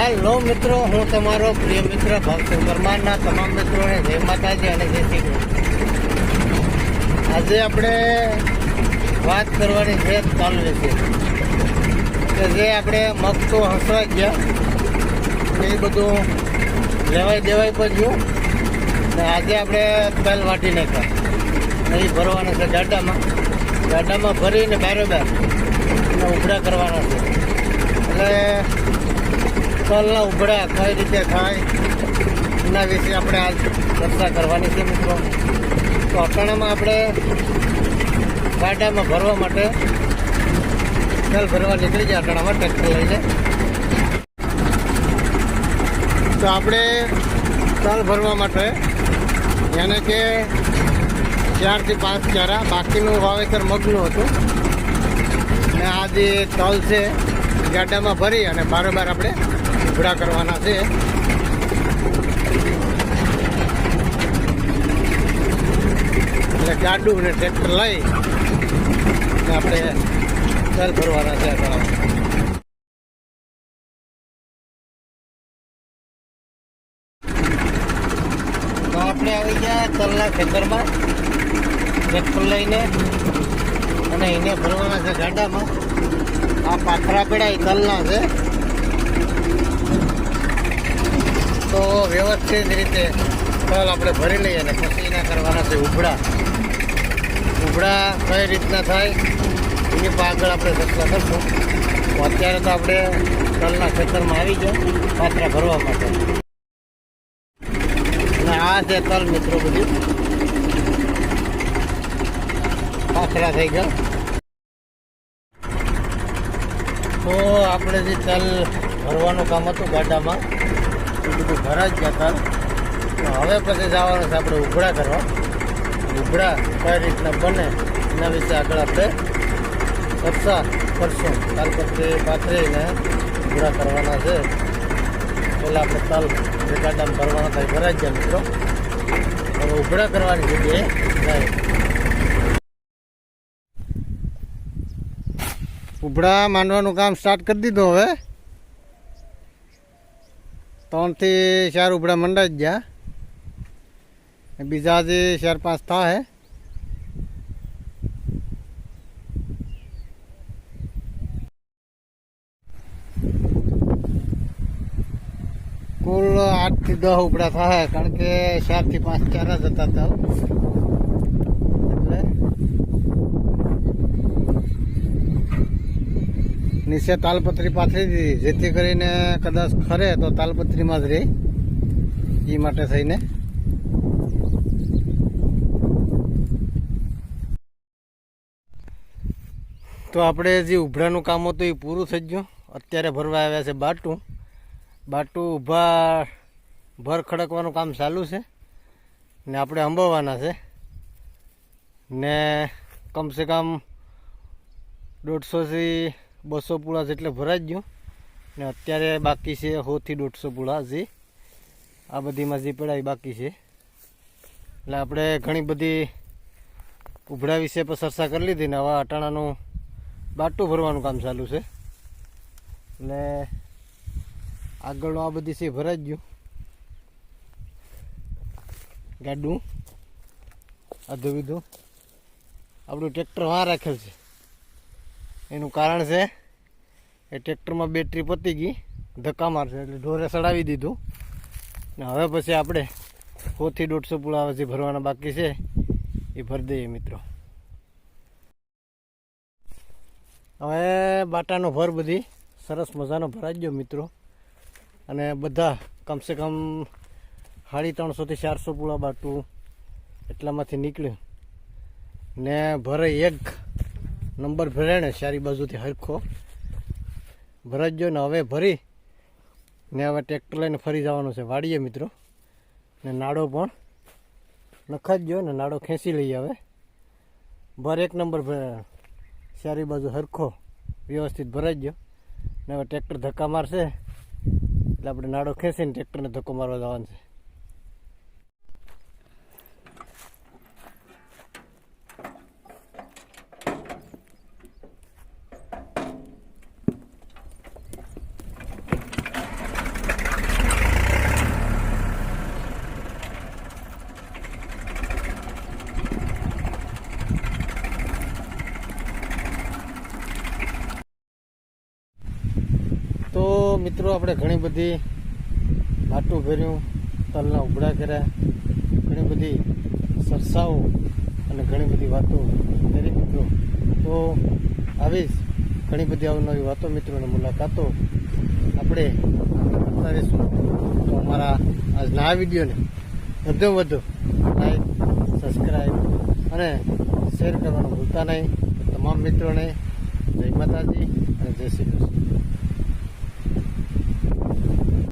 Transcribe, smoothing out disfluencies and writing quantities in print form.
હાલો મિત્રો, હું તમારો પ્રિય મિત્ર ભક્ત પરમારના તમામ મિત્રોને જય માતાજી અને જય શ્રી કૃષ્ણ। આજે આપણે વાત કરવાની છે તલ વિશે કે જે આપણે મગ તો હસવા ગયા એ બધું લેવાય દેવાય પર ગયું ને આજે આપણે તલ વાટી નાખ્યા એ ભરવાના છે ગાડામાં ભરીને બારોબાર અને ઉભરા કરવાના છે। એટલે તલના ઉભરા કઈ રીતે થાય એના વિશે આપણે આજ ચર્ચા કરવાની છે મિત્રો। તો અટાણામાં આપણે ગાડામાં ભરવા માટે તલ ભરવા નીકળી ગયા અટાણામાં ટ્રેક્ટર લઈને। તો આપણે તલ ભરવા માટે એને કે 4 થી 5 ચારા, બાકીનું વાવેતર મગનું હતું ને આ જે તલ છે ગાડામાં ભરી અને બારોબાર આપણે ઉભરા કરવાના છે। એટલે ગાડું અને ટ્રેક્ટર લઈ આપણે તલ ભરવાના છે। તો આપણે આવી ગયા તલના ખેતરમાં ટ્રેક્ટર લઈને અને એને ભરવાના છે ગાડામાં। આ પાથરા પેડા એ તલના છે। તો વ્યવસ્થિત રીતે તલ આપણે ભરી લઈએ અને પછી એના કરવાના છે ઉભરા કઈ રીતના થાય એની આગળ આપણે ચર્ચા કરશું। તો અત્યારે તો આપણે તલના ખેતરમાં આવી ગયા પાથરા ભરવા માટે અને આ છે તલ મિત્રો, બધી પાથરા થઈ ગયા। તો આપણે જે તલ ભરવાનું કામ હતું ગાડામાં એ બધું ભરા જ ગયા તલ। તો હવે પછી જવાનું છે આપણે ઉભરા કરવા। ઉભરા કઈ રીતના બને એના વિશે આગળ આપણે ચર્ચા કરશું। તાલપત્રી પાથરીને ઉભરા કરવાના છે। પહેલાં આપણે તલ જે ગાડામાં ભરવાના થાય ભરા જ ગયા મિત્રો। હવે ઉભરા કરવાની જગ્યાએ જાય। ઉભરા માંડવાનું કામ સ્ટાર્ટ કરી દીધું। હવે 3 થી 4 ઉભરા મંડાઈ જ ગયા, બીજા જે 4-5 થાય। કુલ 8 થી 10 ઉભરા થાય, કારણ કે 4 થી 5 ચારા જતા હતા એટલે નીચે તાલપત્રી પાથરી દીધી, જેથી કરીને કદાચ ખરે તો તાલપત્રીમાં જ રહે એ માટે થઈને। તો આપણે જે ઉભરાનું કામ હતું એ પૂરું થઈ ગયું। અત્યારે ભરવા આવ્યા છે બાટું ઊભા ભર ખડકવાનું કામ ચાલુ છે ને આપણે અંબાવવાના છે ને કમસે કમ 150 થી 200 પૂળા જેટલે ભરાઈ જ ગયું ને અત્યારે બાકી છે 100 થી 150 પૂળા જે આ બધીમાં જે પડાય બાકી છે। એટલે આપણે ઘણી બધી ઉભરા વિશે પર ચર્ચા કરી લીધી ને હવે અટાણાનું બાટું ભરવાનું કામ ચાલુ છે। એટલે આગળનું આ બધી છે ભરાઈ જ ગયું ગાડું આધું બીધું। આપણું ટ્રેક્ટર વાં રાખેલ છે, એનું કારણ છે એ ટ્રેક્ટરમાં બેટરી પતી ગઈ, ધક્કા મારશે એટલે ઢોરે સડાવી દીધું ને હવે પછી આપણે 100 થી 150 પૂળા જે ભરવાના બાકી છે એ ભરી દઈએ મિત્રો। હવે બાટાનો ભર બધી સરસ મજાનો ભરાઈ ગયો મિત્રો, અને બધા કમસે કમ 350 થી 400 પૂળા બાટું એટલામાંથી નીકળ્યું ને ભરે એક નંબર ભરે ને ચારી બાજુથી હરખો ભરાઈ ગયો ને હવે ભરી ને હવે ટ્રેક્ટર લઈને ફરી જવાનું છે વાડીએ મિત્રો। ને નાડો પણ નખાઈ ગયો ને નાડો ખેંચી લઈએ। હવે ભર એક નંબર ચારી બાજુ હરખો વ્યવસ્થિત ભરાઈ ગયો ને હવે ટ્રેક્ટર ધક્કા મારશે એટલે આપણે નાડો ખેંચીને ટ્રેક્ટરને ધક્કો મારવા જવાનું છે। મિત્રો આપણે ઘણી બધી માટું ભર્યું, તલના ઉભડા કર્યા, ઘણી બધી ચર્ચાઓ અને ઘણી બધી વાતો કરી મિત્રો. તો આવી ઘણી બધી અવનવી વાતો મિત્રોની મુલાકાતો આપણે બતાવીશું. તો અમારા આજના આ વિડીયોને વધુ વધુ લાઈક, સબસ્ક્રાઈબ અને શેર કરવાનું ભૂલતા નહીં. તમામ મિત્રોને જય માતાજી અને જય શ્રી કૃષ્ણ.